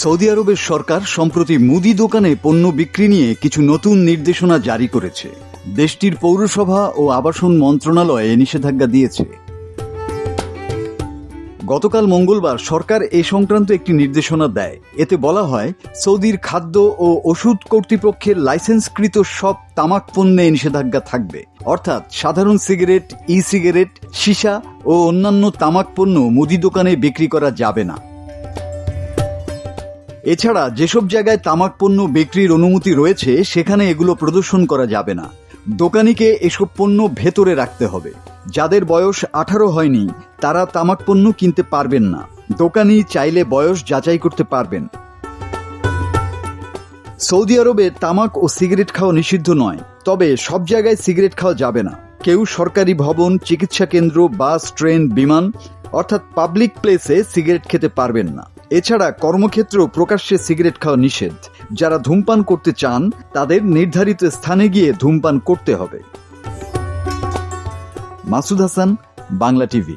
Saudi আরবের সরকার সম্প্রতি মুদি দোকানে পণ্য বিক্রি নিয়ে কিছু নতুন নির্দেশনা জারি করেছে। দেশটির পৌরসভা ও আবাসন মন্ত্রণালয় এ নিষেধাজ্ঞা দিয়েছে। গতকাল মঙ্গলবার সরকার এ সংক্রান্ত একটি নির্দেশনা দেয়। এতে বলা হয়, সৌদির খাদ্য ও ওষুধ কর্তৃপক্ষের লাইসেন্সকৃত সব তামাক পণ্যে নিষেধাজ্ঞা থাকবে। অর্থাৎ সাধারণ সিগারেট, ই সিগারেট, সীসা ও অন্যান্য তামাক পণ্য মুদি দোকানে বিক্রি করা যাবে না। এছাড়া যেসব জায়গায় তামাক পণ্য বিক্রির অনুমতি রয়েছে সেখানে এগুলো প্রদর্শন করা যাবে না। দোকানিকে এসব পণ্য ভেতরে রাখতে হবে। যাদের বয়স 18 হয়নি তারা তামাক পণ্য কিনতে পারবেন না। দোকানি চাইলে বয়স যাচাই করতে পারবেন। সৌদি আরবে তামাক ও সিগারেট খাওয়া নিষিদ্ধ নয়, তবে সব জায়গায় সিগারেট খাওয়া যাবে না। কেউ সরকারি ভবন, চিকিৎসা কেন্দ্র, বাস, ট্রেন, বিমান অর্থাৎ পাবলিক প্লেসে সিগারেট খেতে পারবেন না। এছাড়া কর্মক্ষেত্র প্রকাশ্যে সিগারেট খাওয়া নিষেধ। যারা ধূমপান করতে চান তাদের নির্ধারিত স্থানে গিয়ে ধূমপান করতে হবে। মাসুদ হাসান, বাংলা টিভি।